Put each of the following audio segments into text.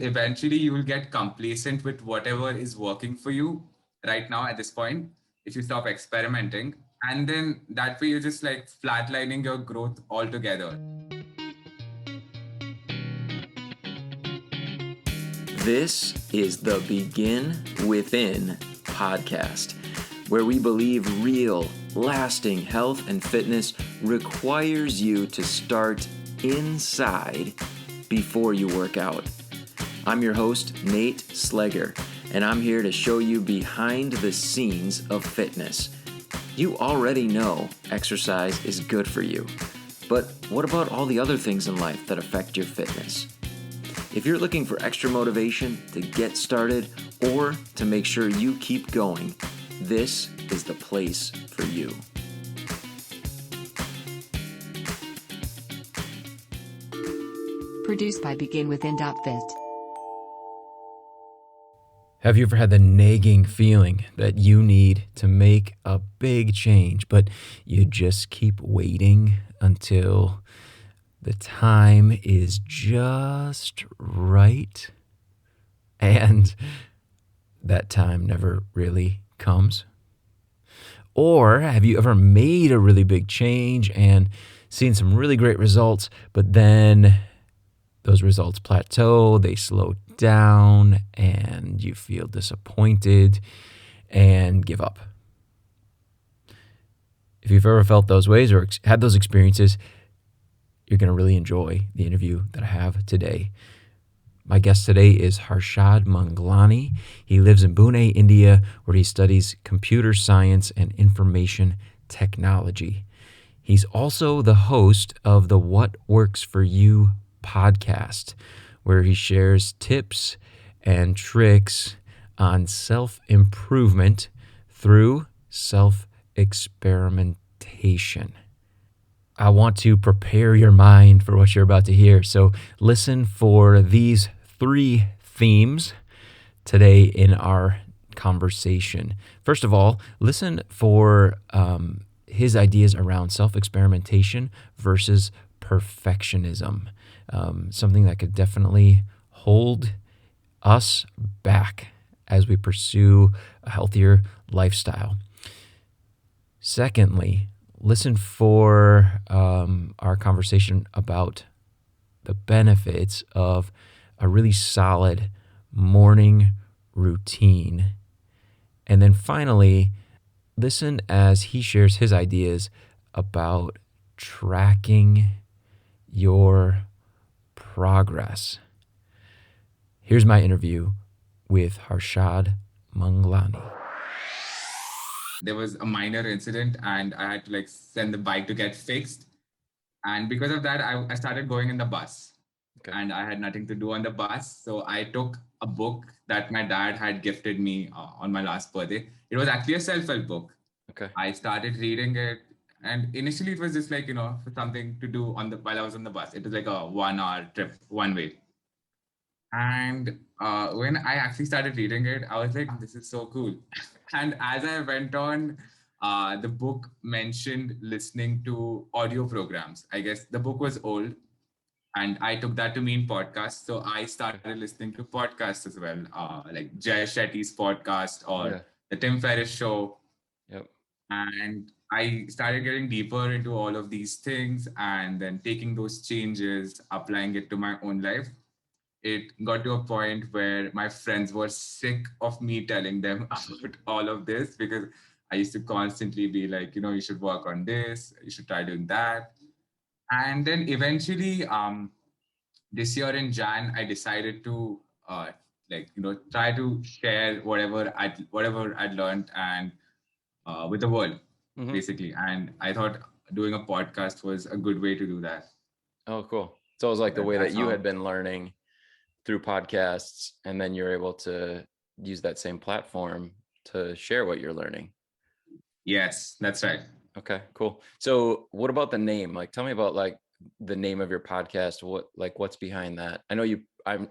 Eventually you will get complacent with whatever is working for you right now at this point if you stop experimenting. And then that way you're just like flatlining your growth altogether. This is the Begin Within podcast, where we believe real, lasting health and fitness requires you to start inside before you work out. I'm your host, Nate Slegger, and I'm here to show you behind the scenes of fitness. You already know exercise is good for you, but what about all the other things in life that affect your fitness? If you're looking for extra motivation to get started or to make sure you keep going, this is the place for you. Produced by BeginWithin.fit. Have you ever had the nagging feeling that you need to make a big change, but you just keep waiting until the time is just right, and that time never really comes? Or have you ever made a really big change and seen some really great results, but then those results plateau, they slow down, and you feel disappointed and give up? If you've ever felt those ways or had those experiences, you're going to really enjoy the interview that I have today. My guest today is Harshad Manglani. He lives in Pune, India, where he studies computer science and information technology. He's also the host of the What Works For You podcast, where he shares tips and tricks on self-improvement through self-experimentation. I want to prepare your mind for what you're about to hear. So listen for these 3 themes today in our conversation. First of all, listen for his ideas around self-experimentation versus perfectionism, something that could definitely hold us back as we pursue a healthier lifestyle. Secondly, listen for our conversation about the benefits of a really solid morning routine. And then finally, listen as he shares his ideas about tracking your progress. Here's my interview with Harshad Manglani. There was a minor incident and I had to like send the bike to get fixed. And because of that, I started going in the bus. Okay. And I had nothing to do on the bus. So I took a book that my dad had gifted me on my last birthday. It was actually a self-help book. Okay. I started reading it. And initially it was just like, for something to do while I was on the bus. It was like a 1-hour trip one way. And when I actually started reading it, I was like, this is so cool. And as I went on, the book mentioned listening to audio programs. I guess the book was old, and I took that to mean podcasts. So I started listening to podcasts as well, like Jay Shetty's podcast or the Tim Ferriss show. Yep. And I started getting deeper into all of these things and then taking those changes, applying it to my own life. It got to a point where my friends were sick of me telling them about all of this because I used to constantly be like, you should work on this, you should try doing that. And then eventually, this year in Jan, I decided to try to share whatever I'd learned and with the world, basically. And I thought doing a podcast was a good way to do that. Oh, cool. So it was like the way that you had been learning through podcasts, and then you're able to use that same platform to share what you're learning. Yes, that's right. Okay, cool. So what about the name? Like, tell me about like the name of your podcast. What's behind that? I know I'm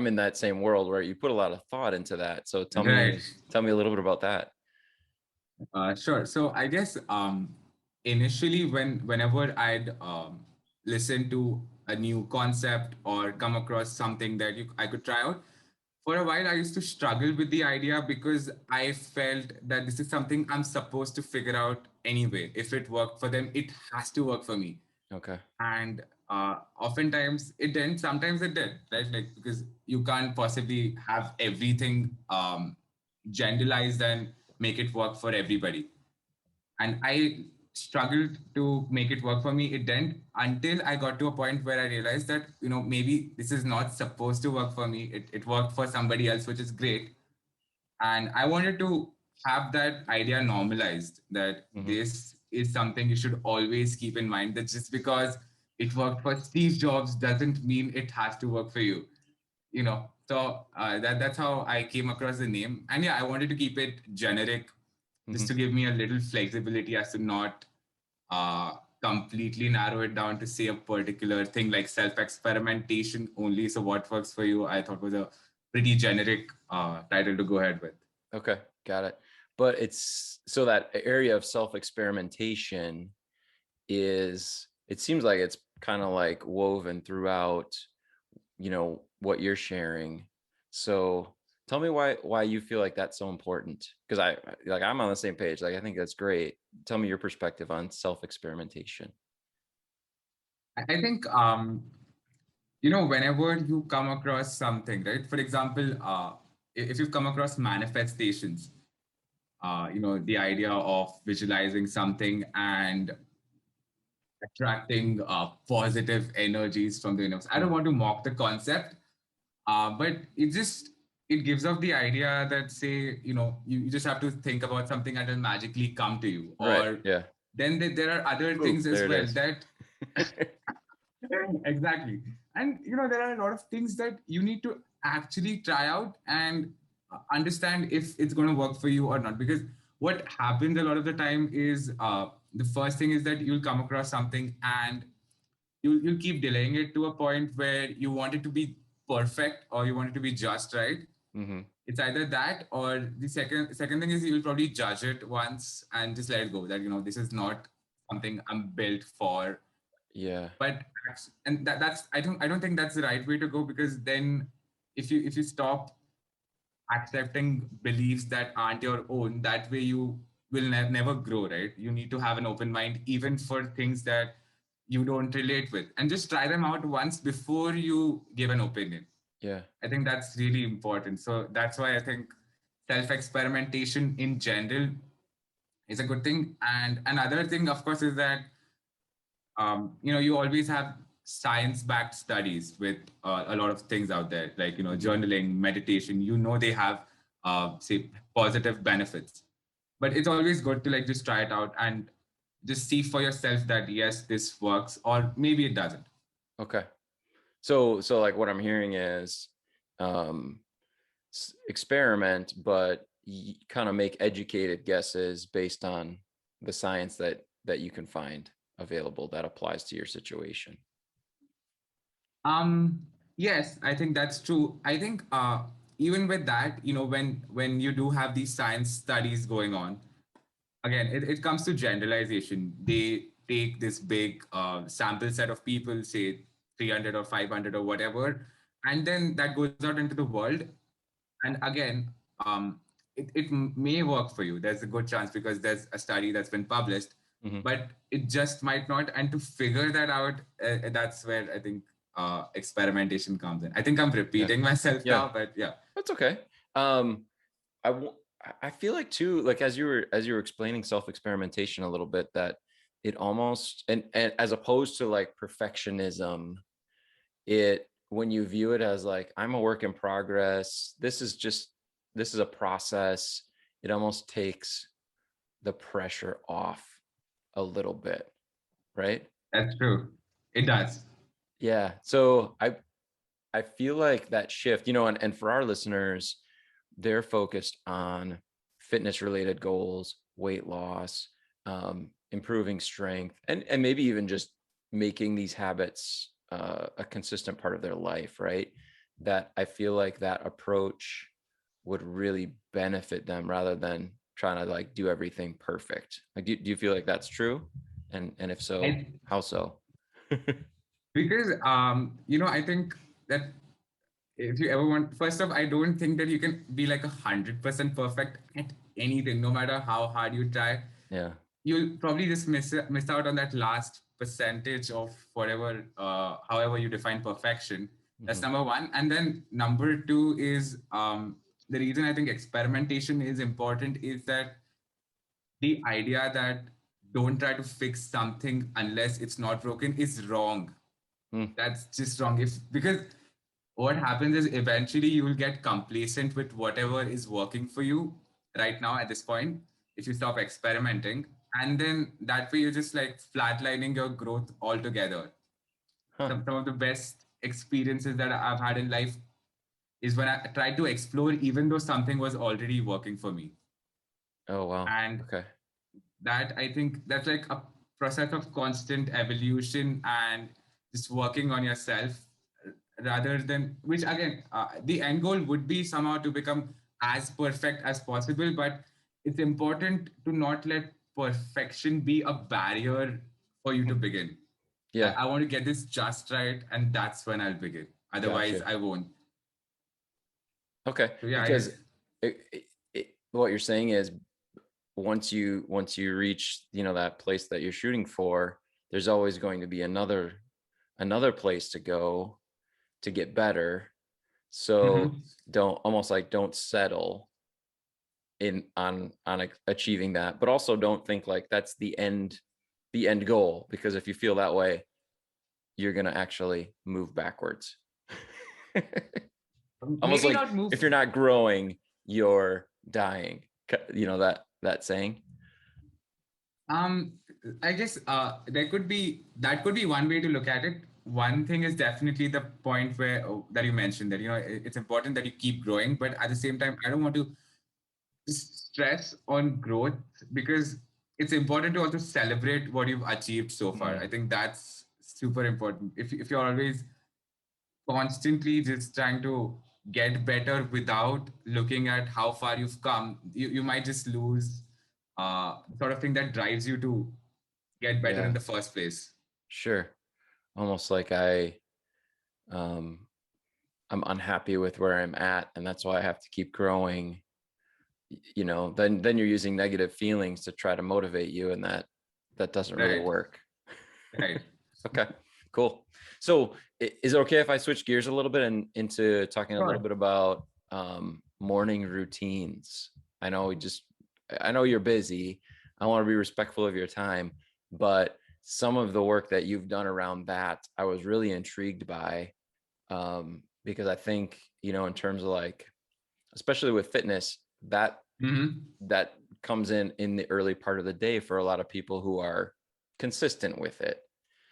in that same world where you put a lot of thought into that. So tell me a little bit about that. Sure. So I guess initially whenever I'd listen to a new concept or come across something that I could try out. For a while, I used to struggle with the idea because I felt that this is something I'm supposed to figure out anyway. If it worked for them, it has to work for me. Okay. And oftentimes it didn't. Sometimes it did, right? Like, because you can't possibly have everything generalized and make it work for everybody. And I struggled to make it work for me. It didn't until I got to a point where I realized that, maybe this is not supposed to work for me. It worked for somebody else, which is great. And I wanted to have that idea normalized, that Mm-hmm. this is something you should always keep in mind, that just because it worked for Steve Jobs doesn't mean it has to work for you. That's how I came across the name. And yeah, I wanted to keep it generic, just Mm-hmm. to give me a little flexibility as to not completely narrow it down to say a particular thing like self-experimentation only. So what works for you, I thought was a pretty generic title to go ahead with. Okay, got it. But it's so that area of self-experimentation is, it seems like it's kind of like woven throughout, what you're sharing. So tell me why you feel like that's so important. Because I'm on the same page. Like, I think that's great. Tell me your perspective on self-experimentation. I think whenever you come across something, right? For example, if you've come across manifestations, the idea of visualizing something and attracting positive energies from the universe. I don't Mm. want to mock the concept, but it gives off the idea that, say, you just have to think about something and it'll magically come to you. Right. Or Yeah. then there are other Ooh, things as there it well is. that exactly. And there are a lot of things that you need to actually try out and understand if it's going to work for you or not. Because what happens a lot of the time is, the first thing is that you'll come across something and you'll keep delaying it to a point where you want it to be perfect or you want it to be just right. Mm-hmm. It's either that, or the second thing is you'll probably judge it once and just let it go, that this is not something I'm built for. Yeah. But and that's I don't think that's the right way to go, because then if you stop accepting beliefs that aren't your own, that way you will never grow, right? You need to have an open mind even for things that you don't relate with, and just try them out once before you give an opinion. Yeah. I think that's really important. So that's why I think self experimentation in general is a good thing. And another thing, of course, is that you always have science-backed studies with a lot of things out there, like Mm-hmm. journaling, meditation. They have say positive benefits, but it's always good to like just try it out and just see for yourself that yes, this works, or maybe it doesn't. Okay. So like what I'm hearing is, um, experiment, but kind of make educated guesses based on the science that you can find available that applies to your situation. Um, yes, I think that's true. I think even with that, when you do have these science studies going on, again, it comes to generalization. They take this big sample set of people, say 300 or 500 or whatever, and then that goes out into the world. And again, it may work for you. There's a good chance because there's a study that's been published, Mm-hmm. but it just might not. And to figure that out, that's where I think experimentation comes in. I think I'm Yeah. repeating myself Yeah. now, but yeah. That's okay. Um, I w- I feel like too, like as you were explaining self-experimentation a little bit, that it almost, and as opposed to like perfectionism, it, when you view it as like, I'm a work in progress, this is a process, it almost takes the pressure off a little bit, right? That's true. It does. Yeah. So I feel like that shift, and for our listeners, they're focused on fitness related goals, weight loss, improving strength, and maybe even just making these habits a consistent part of their life, right? That I feel like that approach would really benefit them rather than trying to like do everything perfect. Like, do you feel like that's true? And if so, I how so? Because I think that if you ever want, first off, I don't think that you can be like 100% perfect at anything, no matter how hard you try. Yeah. You'll probably just miss out on that last percentage of whatever, however you define perfection. That's Hmm. number one. And then number two is the reason I think experimentation is important is that the idea that don't try to fix something unless it's not broken is wrong. Mm. That's just wrong. If because what happens is eventually you will get complacent with whatever is working for you right now at this point if you stop experimenting, and then that way you're just like flatlining your growth altogether. Huh. Some of the best experiences that I've had in life is when I tried to explore even though something was already working for me. Oh, wow. And Okay. that I think that's like a process of constant evolution and just working on yourself rather than which again the end goal would be somehow to become as perfect as possible, but it's important to not let perfection be a barrier for you to Hmm. begin. Yeah. I want to get this just right, and that's when I'll begin, otherwise Gotcha. I won't. Okay. So yeah, I Because guess what you're saying is once you reach, that place that you're shooting for, there's always going to be another place to go to get better. So Mhm. don't settle in on achieving that, but also don't think like that's the end goal, because if you feel that way, you're going to actually move backwards. Almost Maybe like not move. if you're not growing, you're dying. That saying. Um, I guess there could be that could be one way to look at it. One thing is definitely the point where that you mentioned that it's important that you keep growing, but at the same time, I don't want to stress on growth because it's important to also celebrate what you've achieved so far. I Mm, think that's super important. If you're always constantly just trying to get better without looking at how far you've come, you might just lose sort of thing that drives you to get better in yeah, the first place. sure. Almost like um, I'm unhappy with where I'm at, and that's why I have to keep growing. Then you're using negative feelings to try to motivate you, and that doesn't really Right, work. right. Okay, cool. So is it okay if I switch gears a little bit and into talking a little Sure. bit about morning routines? I know I know you're busy. I want to be respectful of your time, but some of the work that you've done around that, I was really intrigued by, because I think, in terms of like, especially with fitness, Hmm. that comes in the early part of the day for a lot of people who are consistent with it.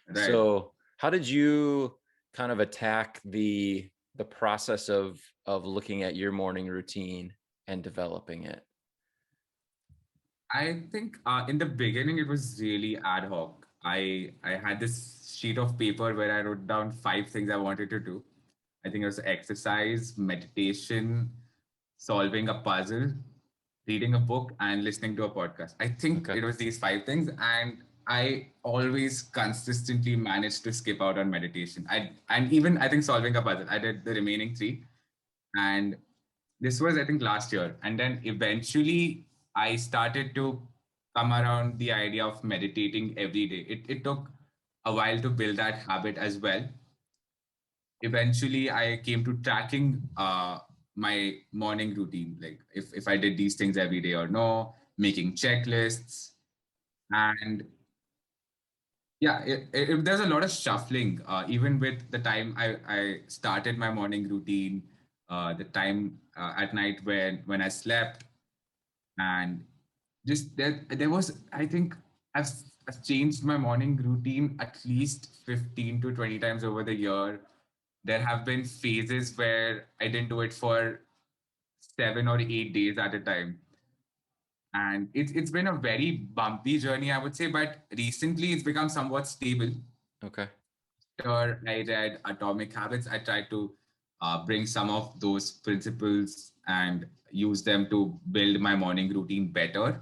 Right. So how did you kind of attack the process of looking at your morning routine and developing it? I think in the beginning it was really ad hoc. I had this sheet of paper where I wrote down 5 things I wanted to do. I think it was exercise, meditation, solving a puzzle, reading a book, and listening to a podcast. I think Okay. it was these 5 things, and I always consistently managed to skip out on meditation. And even I think solving a puzzle. I did the remaining three, and this was I think last year, and then eventually I started to come around the idea of meditating every day. It took a while to build that habit as well. Eventually I came to tracking my morning routine, like if I did these things every day or no, making checklists. And yeah, there's a lot of shuffling, even with the time I started my morning routine, the time at night when I slept, and just there was I think I've, I've changed my morning routine at least 15 to 20 times over the year. There have been phases where I didn't do it for 7 or 8 days at a time, and it's been a very bumpy journey, I would say, but recently it's become somewhat stable. Okay. After I read Atomic Habits, I tried to bring some of those principles and use them to build my morning routine better.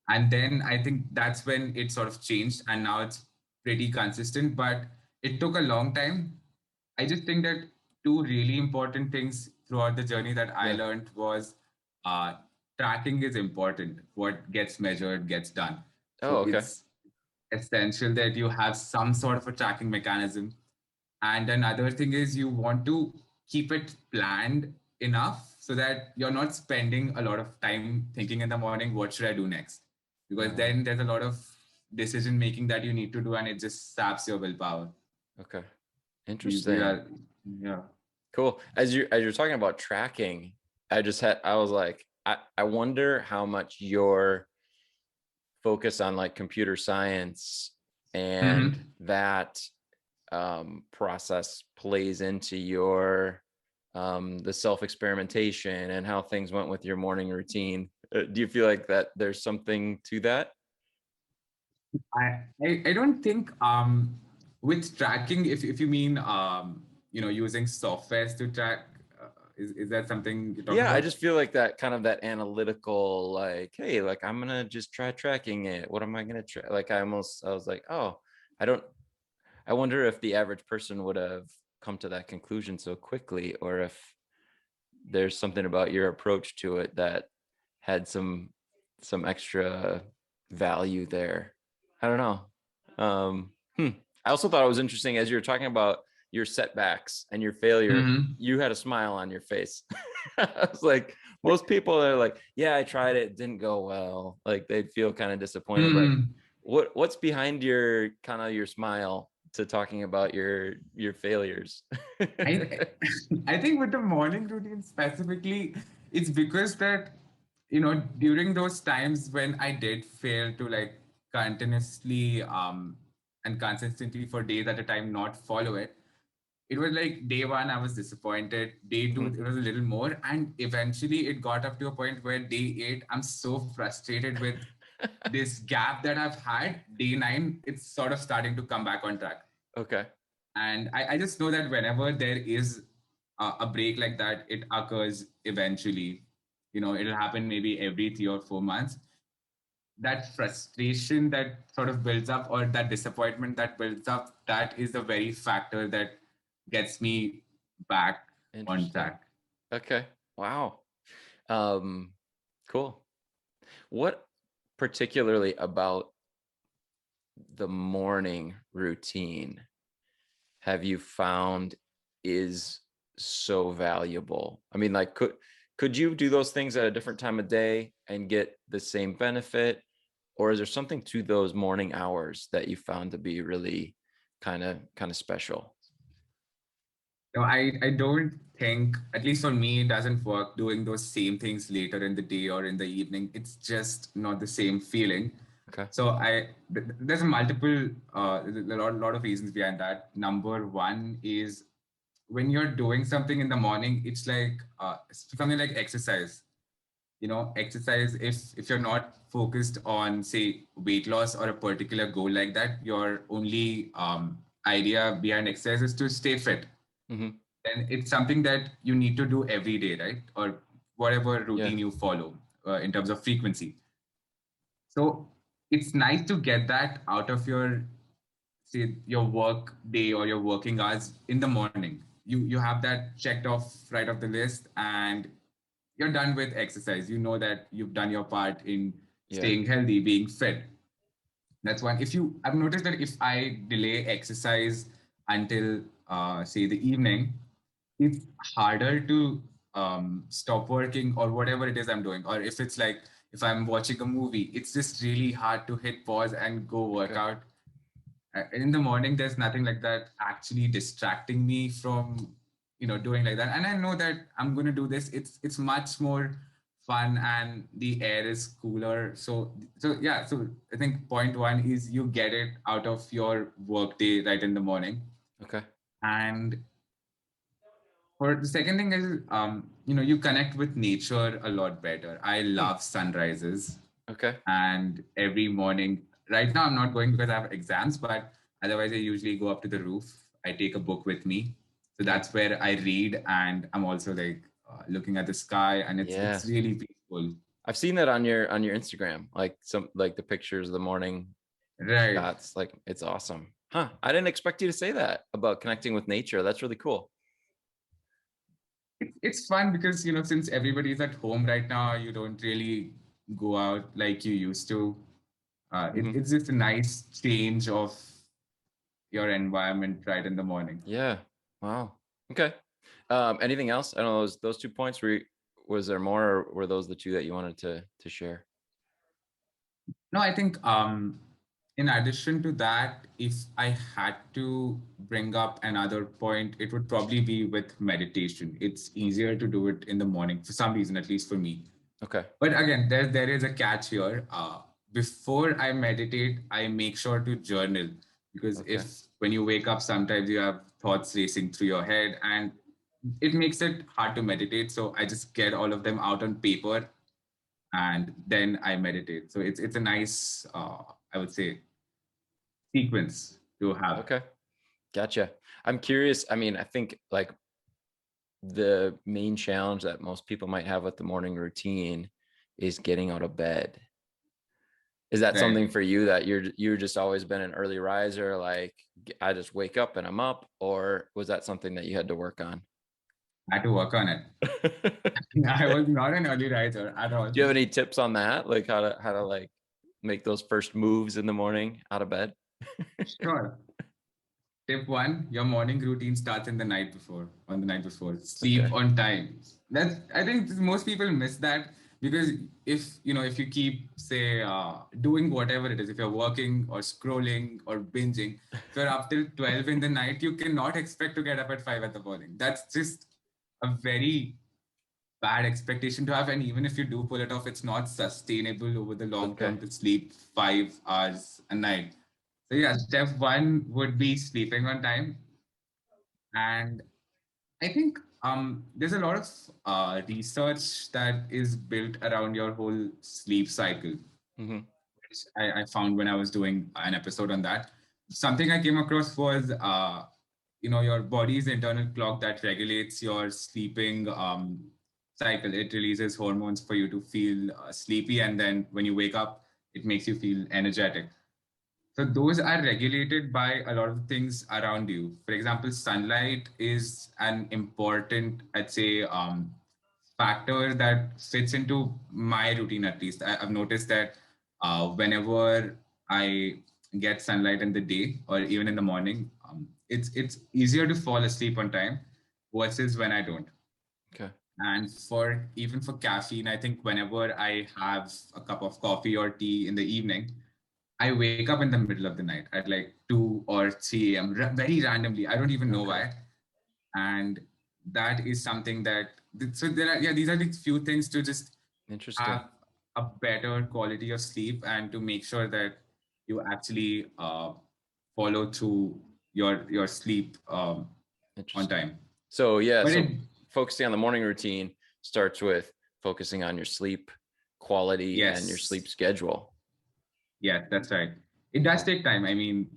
And then I think that's when it sort of changed, and now it's pretty consistent. But it took a long time. I just think that two really important things throughout the journey that I Yeah. learned was uh, tracking is important. What gets measured gets done. Oh, So okay. it's essential that you have some sort of a tracking mechanism. And another thing is you want to keep it planned enough so that you're not spending a lot of time thinking in the morning, what should I do next? Because then there's a lot of decision making that you need to do and it just saps your willpower. Okay. These Interesting. are, yeah. Cool. As you're talking about tracking, I was like, I wonder how much your focus on like computer science and Mhm. that process plays into your the self-experimentation and how things went with your morning routine. Do you feel like that there's something to that? I don't think with tracking, if you mean using softwares to track, is that something you're talking Yeah, I about? just feel like that kind of that analytical, like, hey, like I'm gonna just try tracking it. What am I gonna try? Like I was like, oh, I don't I wonder if the average person would have come to that conclusion so quickly, or if there's something about your approach to it that had some extra value there. I don't know. I also thought it was interesting as you were talking about your setbacks and your failure. Mm-hmm. You had a smile on your face. I was like, most people are like, yeah, I tried it, didn't go well. Like they'd feel kind of disappointed. But Mm-hmm. what's behind your kind of your smile to talking about your failures? I I think with the morning routine specifically, it's because that during those times when I did fail to like continuously and consistently for days at a time not follow it, it was like day one I was disappointed, day two Mhm. it was a little more, and eventually it got up to a point where day eight I'm so frustrated with this gap that I've had. Day nine it's sort of starting to come back on track. Okay. And I just know that whenever there is a break like that, it occurs eventually. It'll happen maybe every 3 or 4 months. That frustration that sort of builds up, or that disappointment that builds up, that is the very factor that gets me back on Interesting. track. Okay. Wow. Um, cool. What particularly about the morning routine have you found is so valuable? I mean, like, could you do those things at a different time of day and get the same benefit? Or is there something to those morning hours that you found to be really kind of special? No, I don't think, at least for me, it doesn't work doing those same things later in the day or in the evening. It's just not the same feeling. Okay. So there's a multiple, lot of reasons behind that. Number one is when you're doing something in the morning, it's like something like exercise. Exercise, if you're not focused on say weight loss or a particular goal like that, your only idea behind exercise is to stay fit, Hmm. then it's something that you need to do every day, right? Or whatever Yeah. routine you follow in terms of frequency. So it's nice to get that out of your, say, your work day or your working hours in the morning. You have that checked off right off the list, and you're done with exercise. You know that you've done your part in Yeah. staying healthy, being fit. That's one. I've noticed that if I delay exercise until say the evening, it's harder to stop working or whatever it is I'm doing. Or if it's like if I'm watching a movie, it's just really hard to hit pause and go work Okay. out. In the morning, there's nothing like that actually distracting me from doing like that. And I know that I'm going to do this. It's much more fun and the air is cooler. So yeah. So I think point one is you get it out of your work day right in the morning. Okay. And for the second thing is, you connect with nature a lot better. I Hmm. love sunrises, Okay. and every morning. Right now, I'm not going because I have exams, but otherwise, I usually go up to the roof. I take a book with me, so Okay. that's where I read, and I'm also like looking at the sky, and it's Yeah. really peaceful. I've seen that on your Instagram, like some like the pictures of the morning Right. shots. Like it's awesome. Huh. I didn't expect you to say that about connecting with nature. That's really cool. It's fun because, since everybody's at home right now, you don't really go out like you used to. It's just a nice change of your environment right in the morning. Yeah. Wow. Okay. Anything else? I don't know, those 2 points. Was there more, or were those the two that you wanted to share? No, I think in addition to that, if I had to bring up another point, it would probably be with meditation. It's easier to do it in the morning for some reason, at least for me. Okay. But again, there is a catch here. Before I meditate, I make sure to journal, because Okay. if when you wake up, sometimes you have thoughts racing through your head, and it makes it hard to meditate. So I just get all of them out on paper, and then I meditate. So it's a nice, I would say, sequence to have. Okay. Gotcha. I'm curious. I mean, I think like the main challenge that most people might have with the morning routine is getting out of bed. Is that Right. something for you that you're just always been an early riser? Like I just wake up and I'm up, or was that something that you had to work on? I had to work on it. I was not an early riser at all. Do you have any tips on that? Like how to like make those first moves in the morning out of bed? Sure. Tip one, your morning routine starts in the night before, on the night before. Sleep Okay. on time. That's, I think most people miss that, because if you keep, say, doing whatever it is, if you're working or scrolling or binging, if you're up till 12 in the night, you cannot expect to get up at 5 in the morning. That's just a very bad expectation to have. And even if you do pull it off, it's not sustainable over the long Okay. term to sleep 5 hours a night. So yeah, step one would be sleeping on time. And I think there's a lot of research that is built around your whole sleep cycle, Mm-hmm. which I found when I was doing an episode on that. Something I came across was, your body's internal clock that regulates your sleeping cycle. It releases hormones for you to feel sleepy, and then when you wake up, it makes you feel energetic. So those are regulated by a lot of things around you. For example, sunlight is an important, I'd say, factor that fits into my routine. At least I've noticed that whenever I get sunlight in the day or even in the morning, it's easier to fall asleep on time versus when I don't. Okay. And for even for caffeine, I think whenever I have a cup of coffee or tea in the evening, I wake up in the middle of the night at like 2 or 3 a.m. Very randomly. I don't even know Okay. why. And that is something that, so there are, yeah, these are the few things to just Interesting. have a better quality of sleep, and to make sure that you actually follow through your sleep on Interesting. time. So yeah, But so it, focusing on the morning routine starts with focusing on your sleep quality and your yes, sleep schedule. yeah, that's right. It does Cool. take time. I mean,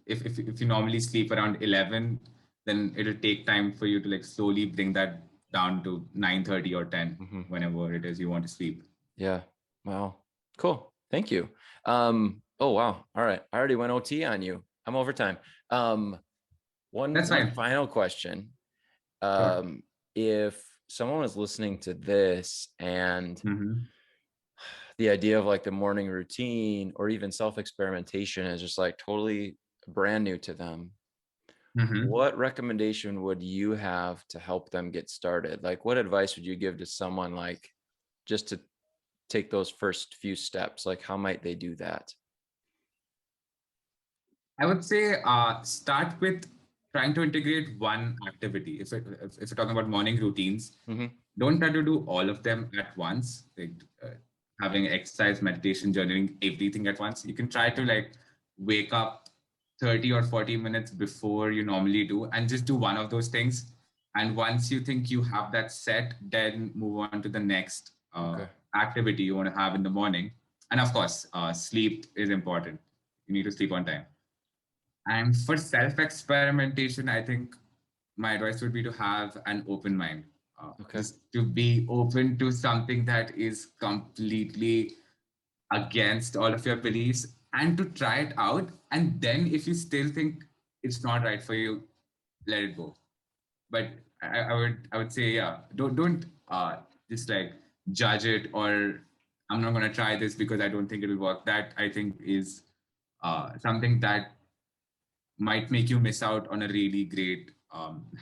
if you normally sleep around 11, then it'll take time for you to like slowly bring that down to 9:30 or 10, Mm-hmm. whenever it is you want to sleep. Yeah. Wow. Cool. Thank you. Oh wow. All right. I already went OT on you. I'm overtime. Um, That's one fine. final question. Sure. If someone was listening to this and Mm-hmm. the idea of like the morning routine or even self-experimentation is just like totally brand new to them, Mm-hmm. what recommendation would you have to help them get started? Like what advice would you give to someone like just to take those first few steps? Like how might they do that? I would say start with trying to integrate one activity. If you're talking about morning routines, Mm-hmm. don't try to do all of them at once. Like having exercise, meditation, journaling, everything at once. You can try to like wake up 30 or 40 minutes before you normally do, and just do one of those things. And once you think you have that set, then move on to the next Okay. activity you want to have in the morning. And of course, sleep is important. You need to sleep on time. And for self experimentation, I think my advice would be to have an open mind, Okay. just to be open to something that is completely against all of your beliefs. and to try it out. And then if you still think it's not right for you, let it go. But I would say, yeah, don't just like judge it, or I'm not gonna try this because I don't think it'll work. That I think is something that might make you miss out on a really great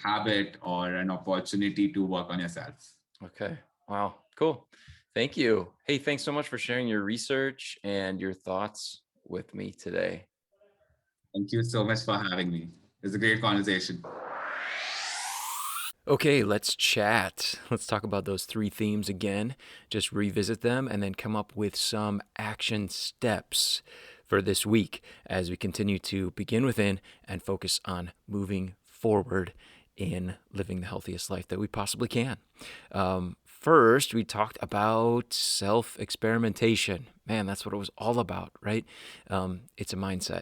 habit or an opportunity to work on yourself. Okay. Wow. Cool. Thank you. Hey, thanks so much for sharing your research and your thoughts with me today. Thank you so much for having me. It was a great conversation. Okay, let's chat. Let's talk about those three themes again, just revisit them, and then come up with some action steps for this week as we continue to begin within and focus on moving forward in living the healthiest life that we possibly can. First, we talked about self-experimentation. Man, that's what it was all about, right? It's a mindset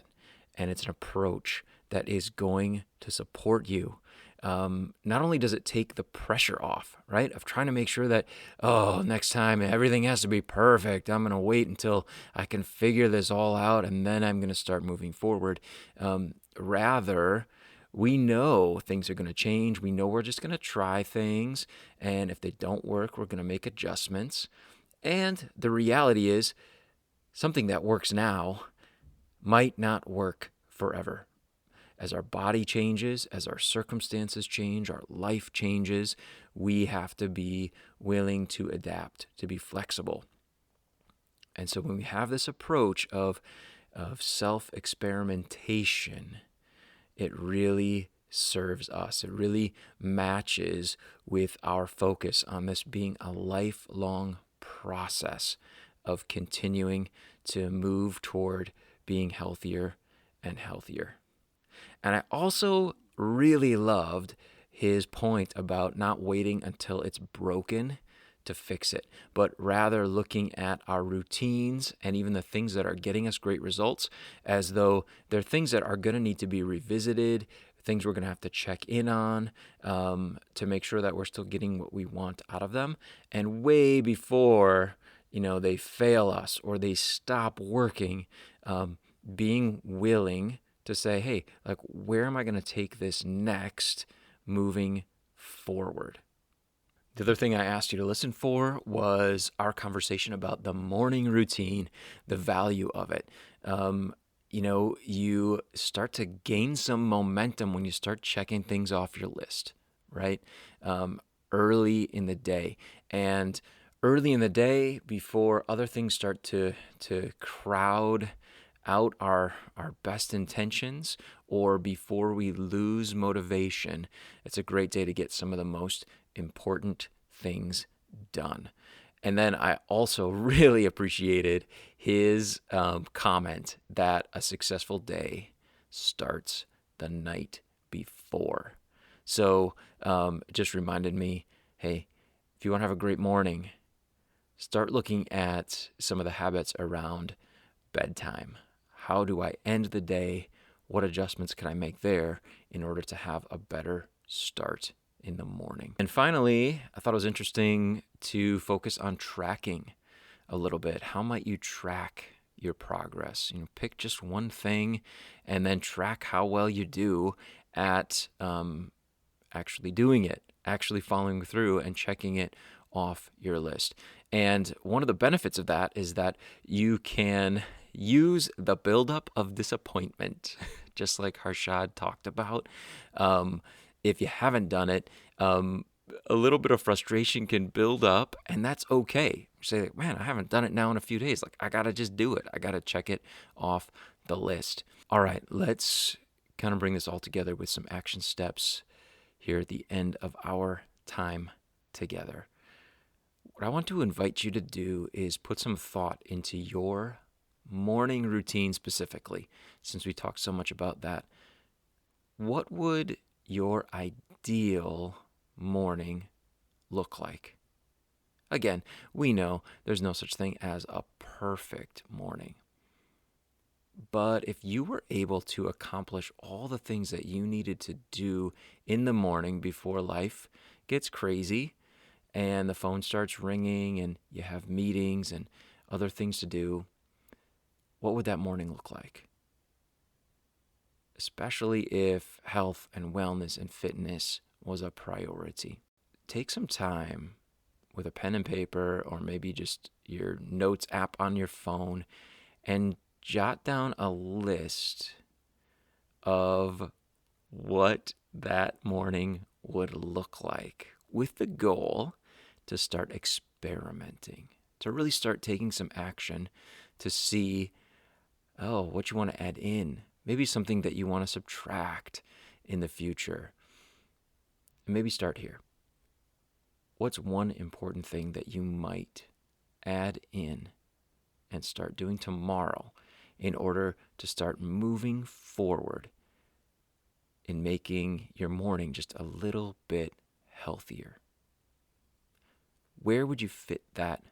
and it's an approach that is going to support you. Not only does it take the pressure off, right, of trying to make sure that, oh, next time everything has to be perfect. I'm going to wait until I can figure this all out and then I'm going to start moving forward. Rather, we know things are going to change. We know we're just going to try things. And if they don't work, we're going to make adjustments. And the reality is, something that works now might not work forever. As our body changes, as our circumstances change, our life changes, we have to be willing to adapt, to be flexible. And so when we have this approach of self-experimentation, it really serves us. It really matches with our focus on this being a lifelong process of continuing to move toward being healthier and healthier. And I also really loved his point about not waiting until it's broken to fix it, but rather looking at our routines and even the things that are getting us great results as though they're things that are going to need to be revisited, things we're going to have to check in on to make sure that we're still getting what we want out of them. And way before, they fail us or they stop working, being willing to say, hey, like, where am I going to take this next moving forward? The other thing I asked you to listen for was our conversation about the morning routine, the value of it. You start to gain some momentum when you start checking things off your list, right? Early in the day. And early in the day, before other things start to crowd out our best intentions, or before we lose motivation, it's a great day to get some of the most important things done. And then I also really appreciated his comment that a successful day starts the night before. So it just reminded me, hey, if you want to have a great morning, start looking at some of the habits around bedtime. How do I end the day? What adjustments can I make there in order to have a better start in the morning? And finally, I thought it was interesting to focus on tracking a little bit. How might you track your progress? Pick just one thing and then track how well you do at actually doing it, actually following through and checking it off your list. And one of the benefits of that is that you can use the buildup of disappointment, just like Harshad talked about. If you haven't done it, a little bit of frustration can build up, and that's okay. Say, like, man, I haven't done it now in a few days. Like, I got to just do it. I got to check it off the list. All right, let's kind of bring this all together with some action steps here at the end of our time together. What I want to invite you to do is put some thought into your morning routine specifically, since we talked so much about that. What would your ideal morning look like? Again, we know there's no such thing as a perfect morning. But if you were able to accomplish all the things that you needed to do in the morning before life gets crazy and the phone starts ringing and you have meetings and other things to do, what would that morning look like? Especially if health and wellness and fitness was a priority. Take some time with a pen and paper, or maybe just your notes app on your phone, and jot down a list of what that morning would look like, with the goal to start experimenting, to really start taking some action to see, what you want to add in, maybe something that you want to subtract in the future. And maybe start here. What's one important thing that you might add in and start doing tomorrow in order to start moving forward in making your morning just a little bit healthier? Where would you fit that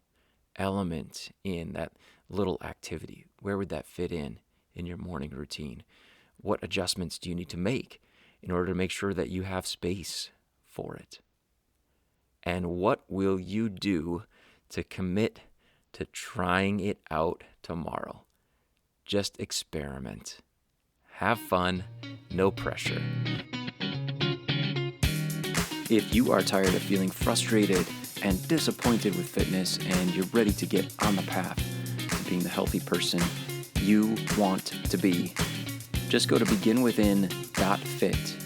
element in, that little activity? Where would that fit in your morning routine? What adjustments do you need to make in order to make sure that you have space for it? And what will you do to commit to trying it out tomorrow? Just experiment. Have fun, no pressure. If you are tired of feeling frustrated and disappointed with fitness, and you're ready to get on the path to being the healthy person you want to be, just go to beginwithin.fit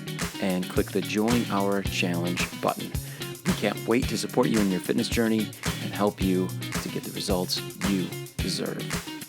and click the Join Our Challenge button. We can't wait to support you in your fitness journey and help you to get the results you deserve.